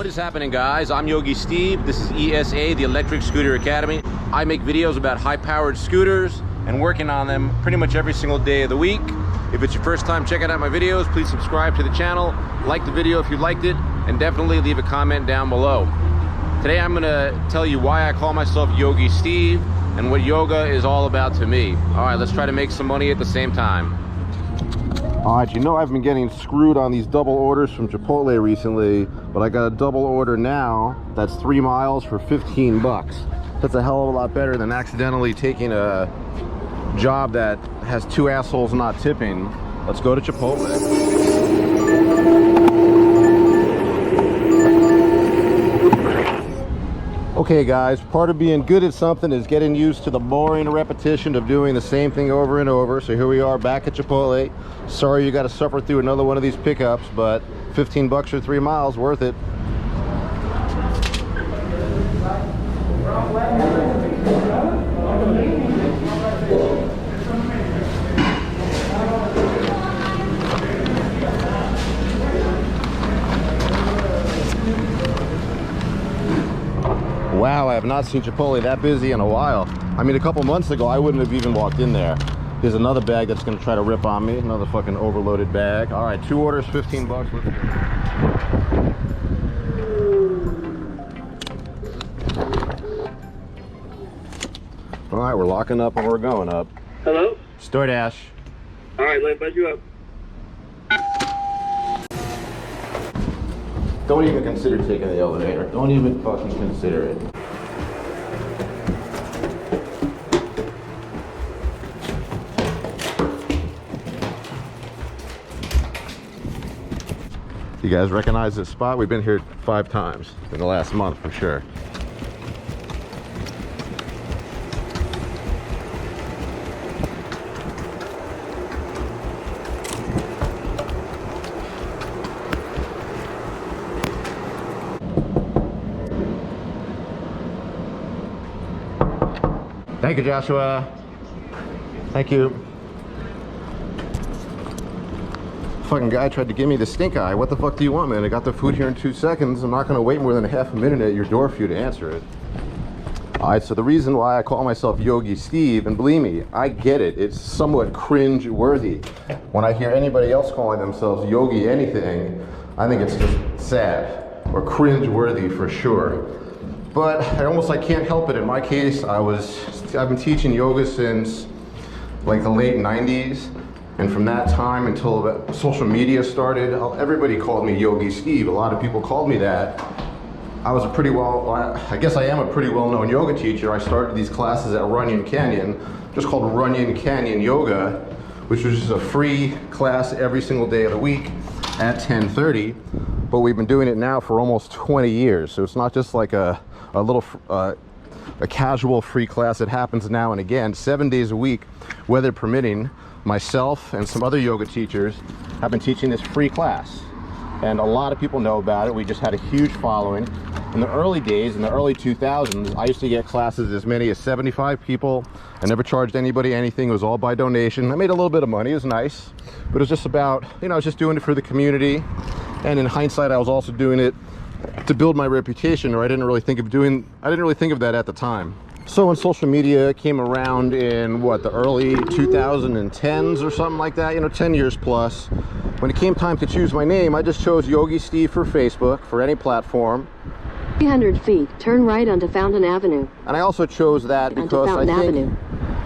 What is happening, guys? I'm Yogi Steve. This is ESA, the Electric Scooter Academy. I make videos about high-powered scooters and working on them pretty much every single day of the week. If it's your first time checking out my videos, please subscribe to the channel, like the video if you liked it, and definitely leave a comment down below. Today I'm gonna tell you why I call myself Yogi Steve and what yoga is all about to me. All right, let's try to make some money at the same time. All right, you know I've been getting screwed on these double orders from Chipotle recently, but I got a double order now that's 3 miles for 15 bucks. That's a hell of a lot better than accidentally taking a job that has 2 assholes not tipping. Let's go to Chipotle. Okay guys, part of being good at something is getting used to the boring repetition of doing the same thing over and over. So here we are back at Chipotle. Sorry you got to suffer through another one of these pickups, but 15 bucks for 3 miles, worth it. Wow, I have not seen Chipotle that busy in a while. I mean, a couple months ago, I wouldn't have even walked in there. There's another bag that's gonna try to rip on me. Another fucking overloaded bag. All right, 2 orders, 15 bucks. All right, we're locking up and we're going up. Hello? Doordash. All right, let me bud you up. Don't even consider taking the elevator. Don't even fucking consider it. You guys recognize this spot? We've been here 5 times in the last month for sure. Thank you, Joshua. Thank you. Fucking guy tried to give me the stink eye. What the fuck do you want, man? I got the food here in 2 seconds. I'm not gonna wait more than a half a minute at your door for you to answer it. All right, so the reason why I call myself Yogi Steve, and believe me, I get it. It's somewhat cringe-worthy. When I hear anybody else calling themselves Yogi anything, I think it's just sad or cringe-worthy for sure. But I can't help it. In my case, I've been teaching yoga since like the late 90s. And from that time until social media started, everybody called me Yogi Steve. A lot of people called me that. I guess I am a pretty well-known yoga teacher. I started these classes at Runyon Canyon, just called Runyon Canyon Yoga, which was just a free class every single day of the week at 10:30. But we've been doing it now for almost 20 years. So it's not just like a casual free class that happens now and again. 7 days a week, weather permitting, myself and some other yoga teachers have been teaching this free class. And a lot of people know about it. We just had a huge following. In the early days, in the early 2000s, I used to get classes as many as 75 people. I never charged anybody anything. It was all by donation. I made a little bit of money. It was nice. But it was just about, I was just doing it for the community. And in hindsight, I was also doing it to build my reputation, or I didn't really think of that at the time. So when social media came around in the early 2010s or something like that, 10 years plus, when it came time to choose my name, I just chose Yogi Steve for Facebook, for any platform. 300 feet, turn right onto Fountain Avenue. And I also chose that because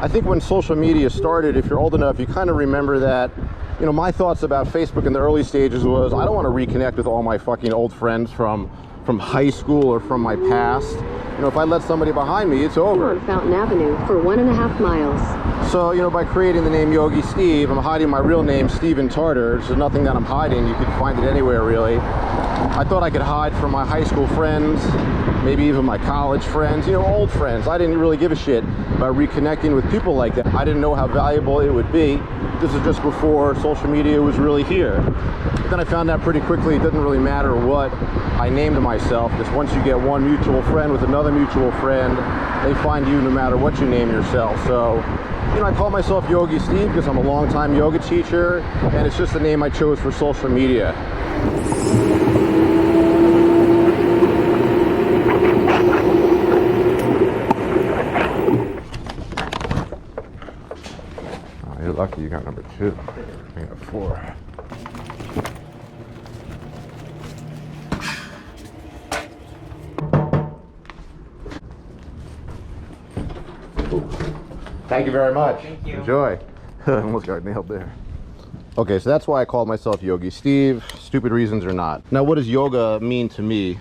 I think when social media started, if you're old enough, you kind of remember that, my thoughts about Facebook in the early stages was, I don't want to reconnect with all my fucking old friends from high school or from my past. If I let somebody behind me, it's over. On Fountain Avenue for 1.5 miles. So, by creating the name Yogi Steve, I'm hiding my real name, Steven Tartar. There's nothing that I'm hiding. You can find it anywhere, really. I thought I could hide from my high school friends, maybe even my college friends, old friends. I didn't really give a shit about reconnecting with people like that. I didn't know how valuable it would be. This is just before social media was really here. But then I found out pretty quickly it doesn't really matter what I named myself, because once you get one mutual friend with another mutual friend, they find you no matter what you name yourself. So, I call myself Yogi Steve because I'm a longtime yoga teacher, and it's just the name I chose for social media. lucky you got number 2. I got 4. Ooh. Thank you very much. Thank you. Enjoy. Almost got nailed there. Okay, so that's why I called myself Yogi Steve, stupid reasons or not. Now, what does yoga mean to me?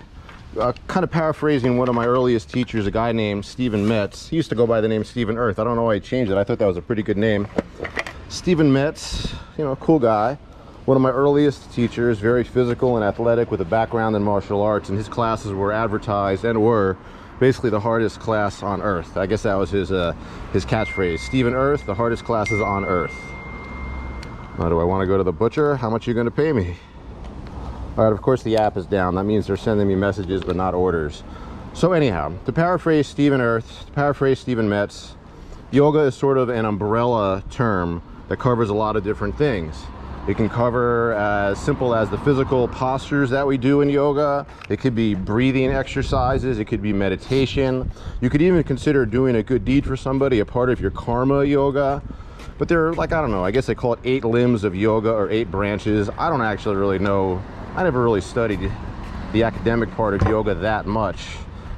Kind of paraphrasing one of my earliest teachers, a guy named Stephen Metz. He used to go by the name Stephen Earth. I don't know why he changed it. I thought that was a pretty good name. Stephen Metz, you know, cool guy. One of my earliest teachers, very physical and athletic with a background in martial arts, and his classes were advertised and were basically the hardest class on earth. I guess that was his catchphrase. Stephen Earth, the hardest classes on earth. Now, do I want to go to the butcher? How much are you going to pay me? All right, of course the app is down. That means they're sending me messages but not orders. So anyhow, to paraphrase Stephen Earth, to paraphrase Stephen Metz, yoga is sort of an umbrella term that covers a lot of different things. It can cover as simple as the physical postures that we do in yoga. It could be breathing exercises. It could be meditation. You could even consider doing a good deed for somebody, a part of your karma yoga. But there are, like, I don't know, I guess they call it 8 limbs of yoga or 8 branches. I don't actually really know. I never really studied the academic part of yoga that much.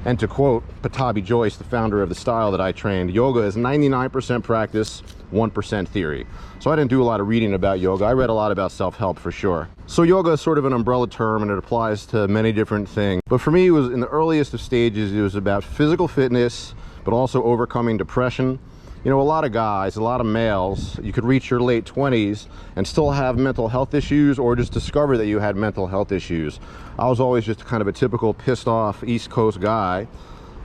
And to quote Patabi Joyce, the founder of the style that I trained, yoga is 99% practice, 1% theory. So I didn't do a lot of reading about yoga. I read a lot about self-help for sure. So yoga is sort of an umbrella term and it applies to many different things. But for me, it was in the earliest of stages, it was about physical fitness, but also overcoming depression. You know, a lot of guys, a lot of males, you could reach your late 20s and still have mental health issues or just discover that you had mental health issues. I was always just kind of a typical pissed off East Coast guy.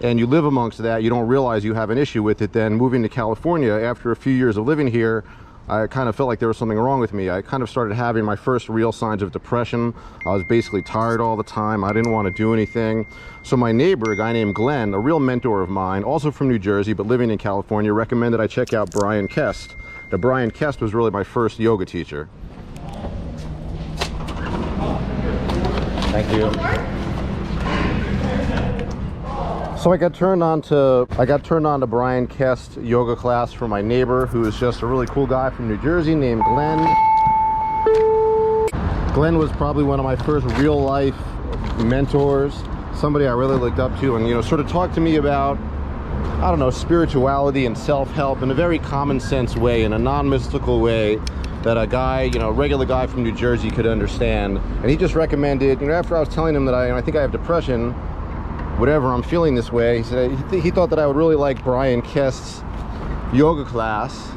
And you live amongst that, you don't realize you have an issue with it. Then moving to California, after a few years of living here, I kind of felt like there was something wrong with me. I kind of started having my first real signs of depression. I was basically tired all the time. I didn't want to do anything. So my neighbor, a guy named Glenn, a real mentor of mine, also from New Jersey, but living in California, recommended I check out Brian Kest. Now, Brian Kest was really my first yoga teacher. Thank you. So I got turned on to Brian Kest yoga class from my neighbor, who is just a really cool guy from New Jersey named Glenn. Glenn was probably one of my first real life mentors, somebody I really looked up to, and, you know, sort of talked to me about, I don't know, spirituality and self-help in a very common sense way, in a non-mystical way that a guy, you know, a regular guy from New Jersey could understand. And he just recommended, you know, after I was telling him that I think I have depression, whatever, I'm feeling this way, he said he thought that I would really like Brian Kest's yoga class.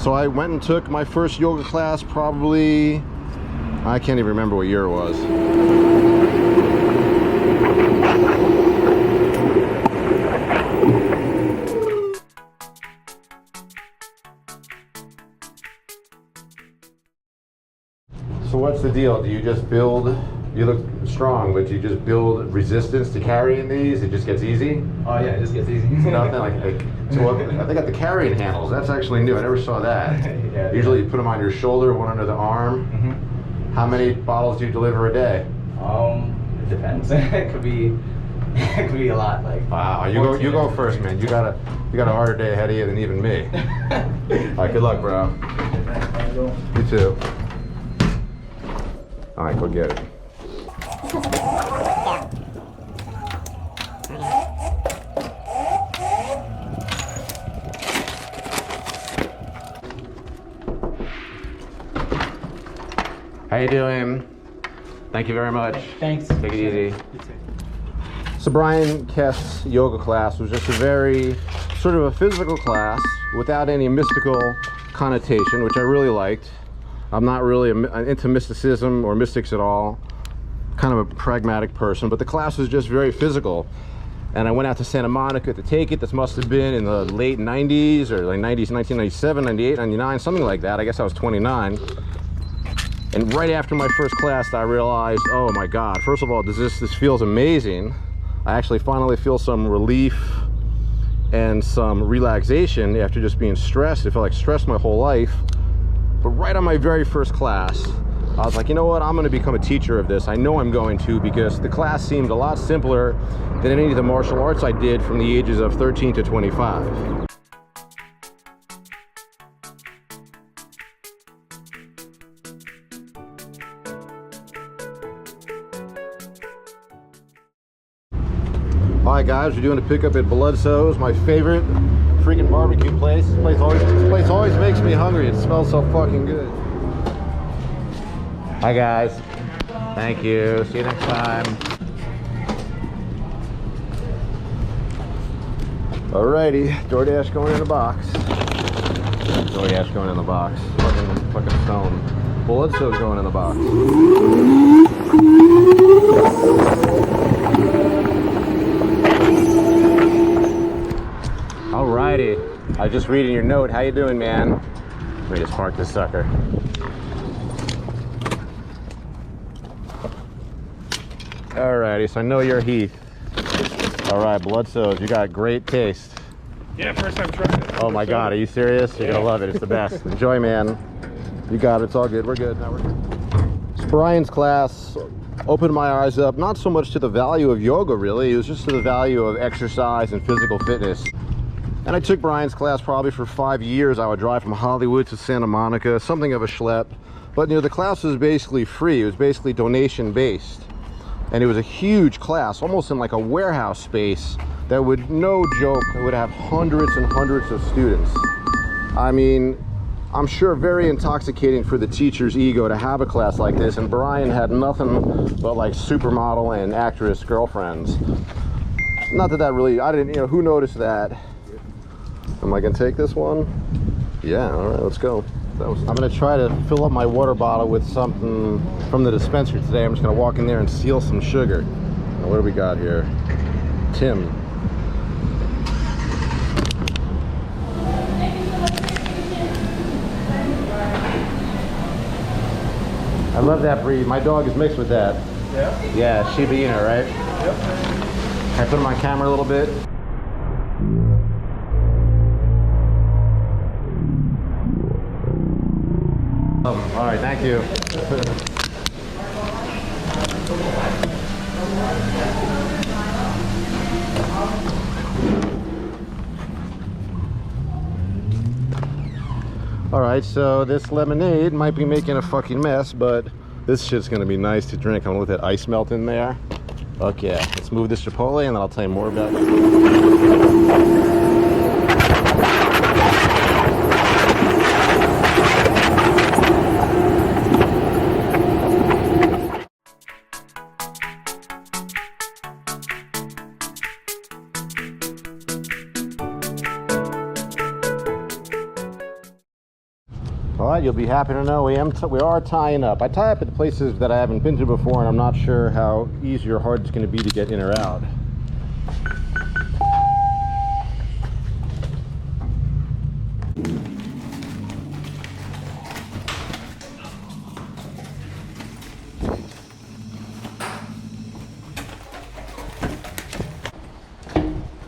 So I went and took my first yoga class, probably, I can't even remember what year it was. So what's the deal? Do you just build, you look strong, but you just build resistance to carrying these? It just gets easy? Oh yeah, it just gets easy. Nothing like so they got the carrying handles. That's actually new. I never saw that. Yeah, usually you put them on your shoulder, one under the arm. Mm-hmm. How many bottles do you deliver a day? It depends. it could be a lot. Like, wow, you go first, man. You got a harder day ahead of you than even me. All right, good luck, bro. You too. All right, go get it. How you doing? Thank you very much. Thanks. Take it easy. So Brian Kest's yoga class was just a very sort of a physical class without any mystical connotation, which I really liked. I'm not really into mysticism or mystics at all. Kind of a pragmatic person, but the class was just very physical. And I went out to Santa Monica to take it. This must have been in the late 90s or like 90s, 1997, 98, 99, something like that. I guess I was 29. And right after my first class, I realized, oh my God, first of all, this feels amazing. I actually finally feel some relief and some relaxation after just being stressed. It felt like stress my whole life. But right on my very first class, I was like, you know what, I'm gonna become a teacher of this. I know I'm going to, because the class seemed a lot simpler than any of the martial arts I did from the ages of 13 to 25. Alright guys, we're doing a pickup at Bloodso's, my favorite freaking barbecue place. This place always makes me hungry. It smells so fucking good. Hi guys. Thank you. See you next time. Alrighty, Doordash going in the box. Doordash going in the box. Fucking stone. Bloodso's going in the box. Alrighty. I was just reading your note. How you doing, man? Let me just park this sucker. Alrighty, so I know you're Heath. Alright, Bloodso's, you got great taste. Yeah, first time trying it. Oh my god, are you serious? You're gonna love it. It's the best. Enjoy, man. You got it. It's all good. We're good. Now we're good. So Brian's class opened my eyes up, not so much to the value of yoga, really. It was just to the value of exercise and physical fitness. And I took Brian's class probably for 5 years. I would drive from Hollywood to Santa Monica, something of a schlep. But you know, the class was basically free. It was basically donation based. And it was a huge class, almost in like a warehouse space that would, no joke, would have hundreds and hundreds of students. I mean, I'm sure very intoxicating for the teacher's ego to have a class like this, and Brian had nothing but like supermodel and actress girlfriends. Not that really, I didn't, you know, who noticed that? Am I gonna take this one? Yeah, all right, let's go. I'm gonna try to fill up my water bottle with something from the dispenser today. I'm just gonna walk in there and steal some sugar. Now, what do we got here? Tim. I love that breed. My dog is mixed with that. Yeah? Yeah, Shiba Inu, right? Yep. Can I put him on camera a little bit? All right, thank you. All right, so this lemonade might be making a fucking mess, but this shit's gonna be nice to drink. I'm gonna let that ice melt in there. Okay, let's move this Chipotle and then I'll tell you more about it. All right, you'll be happy to know we are tying up. I tie up at places that I haven't been to before, and I'm not sure how easy or hard it's going to be to get in or out.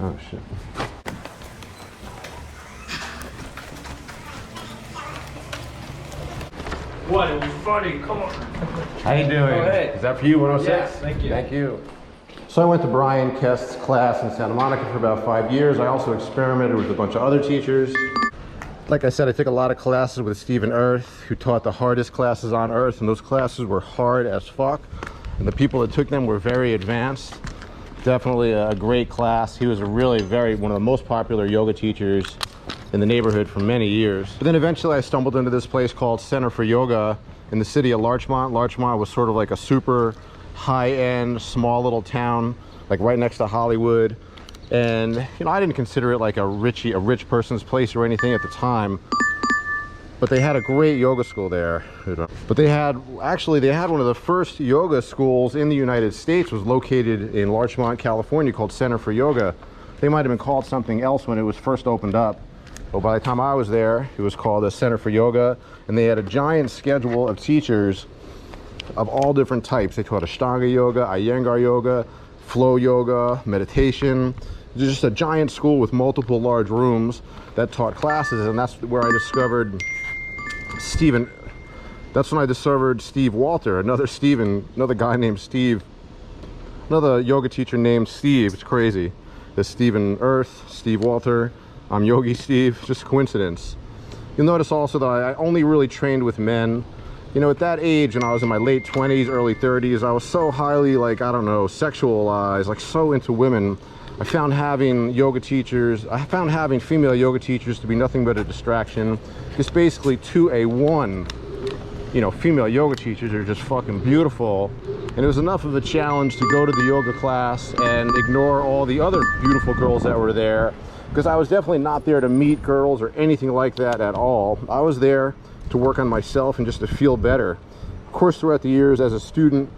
Oh shit. What? It was funny. Come on. How you doing? Go ahead. Is that for you, 106? Yes, thank you. Thank you. So I went to Brian Kest's class in Santa Monica for about 5 years. I also experimented with a bunch of other teachers. Like I said, I took a lot of classes with Stephen Earth, who taught the hardest classes on earth, and those classes were hard as fuck. And the people that took them were very advanced. Definitely a great class. He was one of the most popular yoga teachers in the neighborhood for many years. But then eventually I stumbled into this place called Center for Yoga in the city of Larchmont. Larchmont was sort of like a super high-end, small little town, like right next to Hollywood. And you know, I didn't consider it like a rich person's place or anything at the time. But they had a great yoga school there. But they had one of the first yoga schools in the United States was located in Larchmont, California, called Center for Yoga. They might have been called something else when it was first opened up. But by the time I was there, it was called the Center for Yoga, and they had a giant schedule of teachers of all different types. They taught Ashtanga Yoga, Iyengar Yoga, flow yoga, meditation. It was just a giant school with multiple large rooms that taught classes, and that's where I discovered that's when I discovered Steve Walter, another guy named Steve, another yoga teacher named Steve. It's crazy. There's Stephen Earth, Steve Walter, I'm Yogi Steve, just coincidence. You'll notice also that I only really trained with men. You know, at that age, when I was in my late 20s, early 30s, I was so highly, like, I don't know, sexualized, like so into women. I found having female yoga teachers to be nothing but a distraction. Just basically 2A1, you know, female yoga teachers are just fucking beautiful. And it was enough of a challenge to go to the yoga class and ignore all the other beautiful girls that were there, because I was definitely not there to meet girls or anything like that at all. I was there to work on myself and just to feel better. Of course, throughout the years as a student,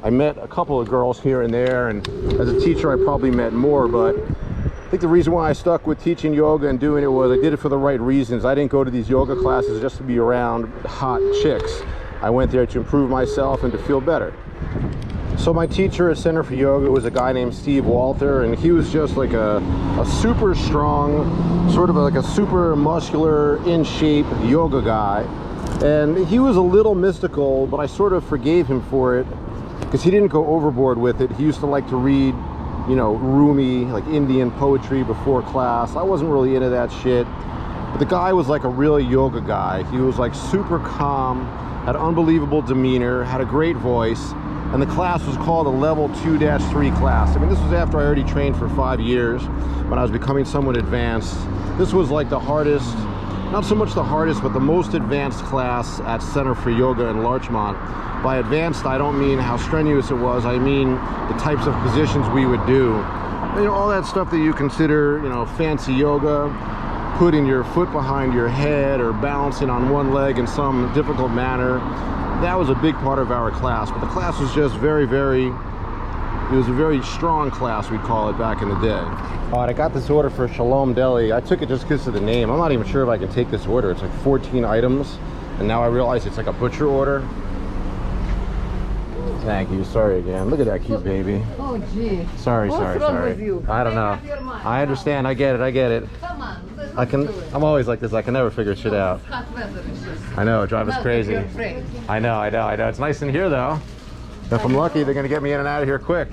I met a couple of girls here and there, and as a teacher I probably met more, but I think the reason why I stuck with teaching yoga and doing it was I did it for the right reasons. I didn't go to these yoga classes just to be around hot chicks. I went there to improve myself and to feel better. So my teacher at Center for Yoga was a guy named Steve Walter, and he was just like a super strong, sort of like a super muscular, in shape yoga guy. And he was a little mystical, but I sort of forgave him for it, because he didn't go overboard with it. He used to like to read, you know, Rumi, like Indian poetry before class. I wasn't really into that shit. But the guy was like a real yoga guy. He was like super calm, had unbelievable demeanor, had a great voice. And the class was called a level 2-3 class. I mean, this was after I already trained for 5 years, when I was becoming somewhat advanced. This was like the hardest, not so much the hardest, but the most advanced class at Center for Yoga in Larchmont. By advanced, I don't mean how strenuous it was, I mean the types of positions we would do. You know, all that stuff that you consider, you know, fancy yoga, putting your foot behind your head or balancing on one leg in some difficult manner. That was a big part of our class, but the class was just it was a very strong class, we'd call it back in the day. All right, I got this order for Shalom Deli. I took it just because of the name. I'm not even sure if I can take this order. It's like 14 items, and now I realize it's like a butcher order. Thank you. Sorry again. Look at that cute baby. Oh, gee. Sorry. with you? I don't know. I understand. I get it. Come on. I'm always like this. I can never figure shit out. Hot weather is just I know, drive us crazy. your friend. I know. It's nice in here though. If I'm lucky, they're gonna get me in and out of here quick.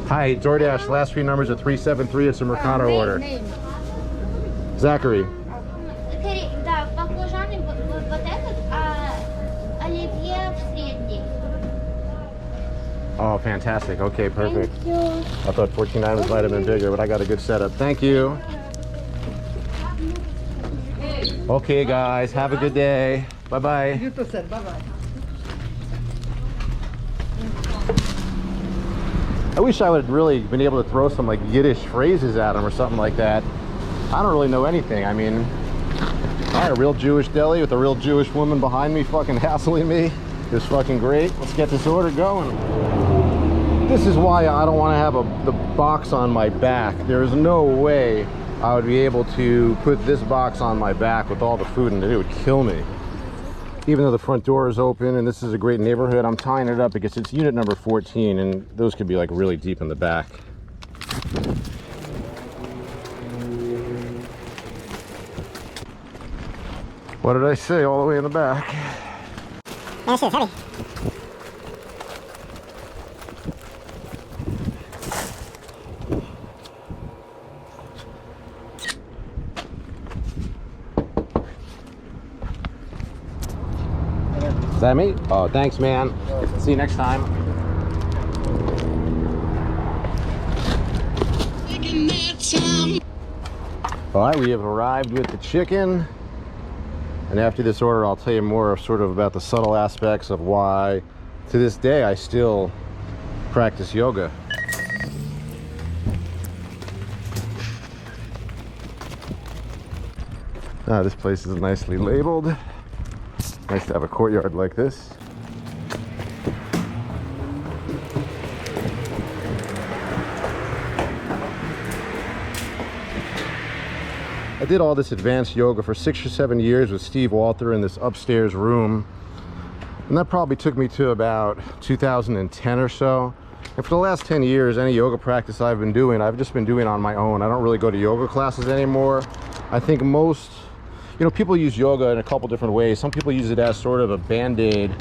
Hi, Doordash. Last 3 numbers are 373. It's a Mercado order. Zachary. Скорее, да, баклажаны вот этот, а оливье в средний. Oh, fantastic. Okay, perfect. I thought 14 items might have been bigger, but I got a good setup. Thank you. Okay, guys. Have a good day. Bye-bye. You too, sir. Bye-bye. I wish I would have really been able to throw some like Yiddish phrases at them or something like that. I don't really know anything. I mean, all right, a real Jewish deli with a real Jewish woman behind me fucking hassling me is fucking great. Let's get this order going. This is why I don't want to have the box on my back. There is no way I would be able to put this box on my back with all the food in it. It would kill me. Even though the front door is open and this is a great neighborhood, I'm tying it up because it's unit number 14 and those could be like really deep in the back. What did I say? All the way in the back. Man, that shit is heavy. Is that me? Oh, thanks, man. See you next time. All right, we have arrived with the chicken. And after this order, I'll tell you more sort of about the subtle aspects of why, to this day, I still practice yoga. Ah, this place is nicely labeled. Nice to have a courtyard like this. I did all this advanced yoga for 6 or 7 years with Steve Walter in this upstairs room. And that probably took me to about 2010 or so. And for the last 10 years, any yoga practice I've been doing, I've just been doing on my own. I don't really go to yoga classes anymore. I think most, you know, people use yoga in a couple different ways. Some people use it as sort of a band-aid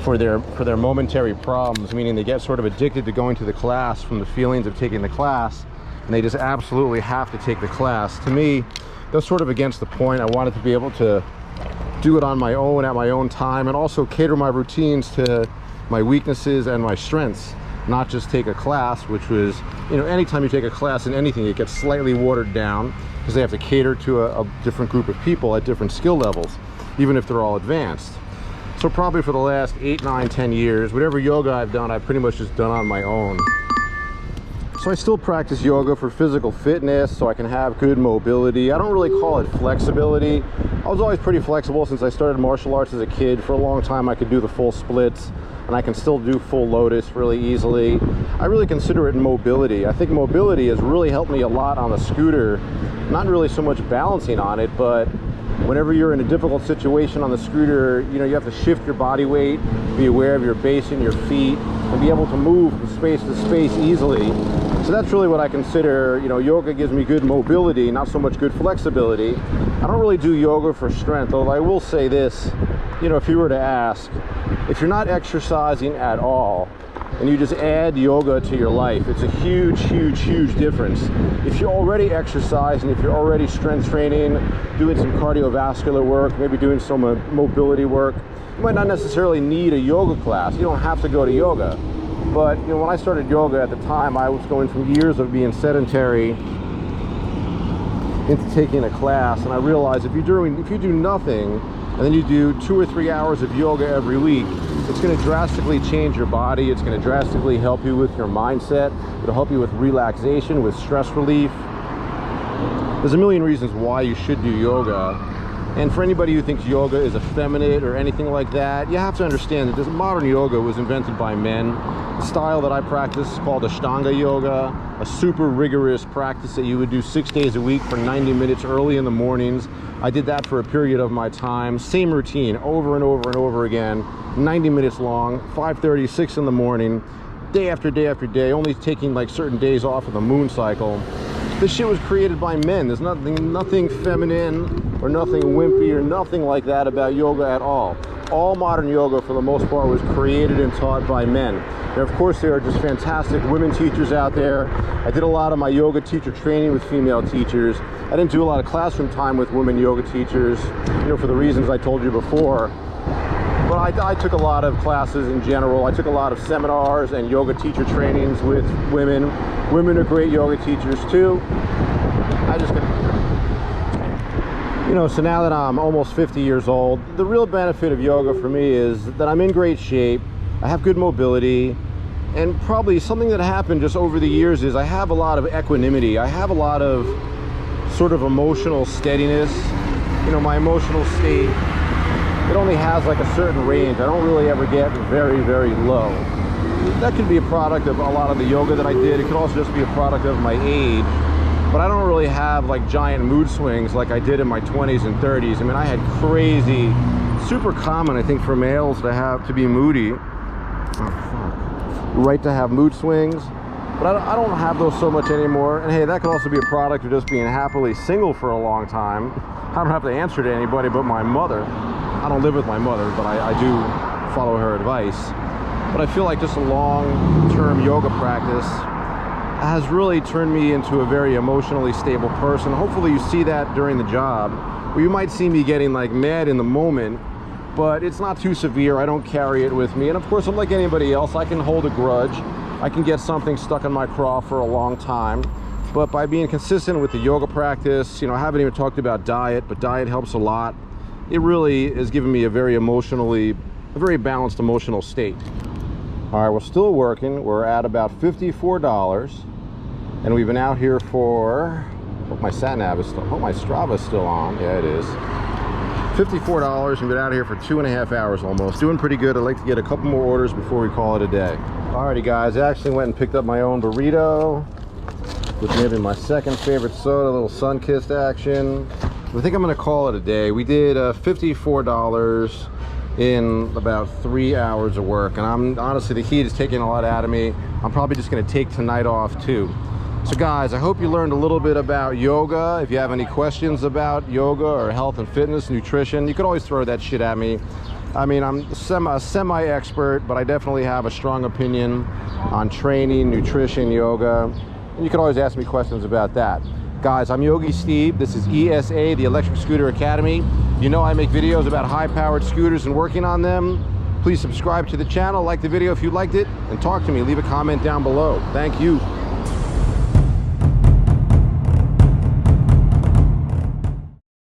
for their momentary problems, meaning they get sort of addicted to going to the class from the feelings of taking the class, and they just absolutely have to take the class. To me, that's sort of against the point. I wanted to be able to do it on my own at my own time and also cater my routines to my weaknesses and my strengths. not just take a class, which was, you know, anytime you take a class in anything, it gets slightly watered down because they have to cater to a different group of people at different skill levels, even if they're all advanced. So probably for the last 8, 9, 10 years, whatever yoga I've done, I've pretty much just done on my own. So I still practice yoga for physical fitness so I can have good mobility. I don't really call it flexibility. I was always pretty flexible since I started martial arts as a kid. For a long time I could do the full splits, and I can still do full lotus really easily. I really consider it mobility. I think mobility has really helped me a lot on the scooter. Not really so much balancing on it, but whenever you're in a difficult situation on the scooter, you know, you have to shift your body weight, be aware of your base and your feet, and be able to move from space to space easily. So that's really what I consider, you know, yoga gives me good mobility, not so much good flexibility. I don't really do yoga for strength, although I will say this, you know, if you were to ask, if you're not exercising at all, and you just add yoga to your life, it's a huge, huge, huge difference. If you're already exercising, if you're already strength training, doing some cardiovascular work, maybe doing some mobility work, you might not necessarily need a yoga class. You don't have to go to yoga. But, you know, when I started yoga at the time, I was going from years of being sedentary into taking a class, and I realized if you do nothing, and then you do 2 or 3 hours of yoga every week, it's going to drastically change your body. It's going to drastically help you with your mindset. It'll help you with relaxation, with stress relief. There's a million reasons why you should do yoga. And for anybody who thinks yoga is effeminate or anything like that, you have to understand that this modern yoga was invented by men. The style that I practice is called Ashtanga Yoga, a super rigorous practice that you would do 6 days a week for 90 minutes early in the mornings. I did that for a period of my time. Same routine over and over and over again, 90 minutes long, 5:30, 6 in the morning, day after day after day, only taking like certain days off of the moon cycle. This shit was created by men. There's nothing feminine or nothing wimpy or nothing like that about yoga at all. All modern yoga, for the most part, was created and taught by men. Now, of course, there are just fantastic women teachers out there. I did a lot of my yoga teacher training with female teachers. I didn't do a lot of classroom time with women yoga teachers, you know, for the reasons I told you before. But I took a lot of classes in general. I took a lot of seminars and yoga teacher trainings with women. Women are great yoga teachers too. You know, so now that I'm almost 50 years old, the real benefit of yoga for me is that I'm in great shape, I have good mobility, and probably something that happened just over the years is I have a lot of equanimity. I have a lot of sort of emotional steadiness. You know, my emotional state, it only has like a certain range. I don't really ever get very, very low. That could be a product of a lot of the yoga that I did. It could also just be a product of my age. But I don't really have like giant mood swings like I did in my 20s and 30s. I mean, I had crazy, super common, I think, for males to be moody. Right, to have mood swings. But I don't have those so much anymore. And hey, that could also be a product of just being happily single for a long time. I don't have to answer to anybody but my mother. I don't live with my mother, but I do follow her advice. But I feel like just a long-term yoga practice has really turned me into a very emotionally stable person. Hopefully you see that during the job, where you might see me getting like mad in the moment, but it's not too severe. I don't carry it with me. And of course, I'm like anybody else. I can hold a grudge. I can get something stuck in my craw for a long time. But by being consistent with the yoga practice, you know, I haven't even talked about diet, but diet helps a lot. It really has given me a very balanced emotional state. All right, we're still working. We're at about $54, and we've been out here for, hope my sat-nav is still, hope my Strava is still on. Yeah, it is. $54, and we've been out here for 2.5 hours almost. Doing pretty good. I'd like to get a couple more orders before we call it a day. Alrighty, guys, I actually went and picked up my own burrito with maybe my second favorite soda, a little sun-kissed action. I think I'm gonna call it a day. We did $54 in about 3 hours of work, and honestly, the heat is taking a lot out of me. I'm probably just gonna take tonight off too. So guys, I hope you learned a little bit about yoga. If you have any questions about yoga or health and fitness, nutrition, you could always throw that shit at me. I mean, I'm a semi-expert, but I definitely have a strong opinion on training, nutrition, yoga, and you can always ask me questions about that. Guys, I'm Yogi Steve. This is ESA, the Electric Scooter Academy. You know I make videos about high-powered scooters and working on them. Please subscribe to the channel, like the video if you liked it, and talk to me. Leave a comment down below. Thank you.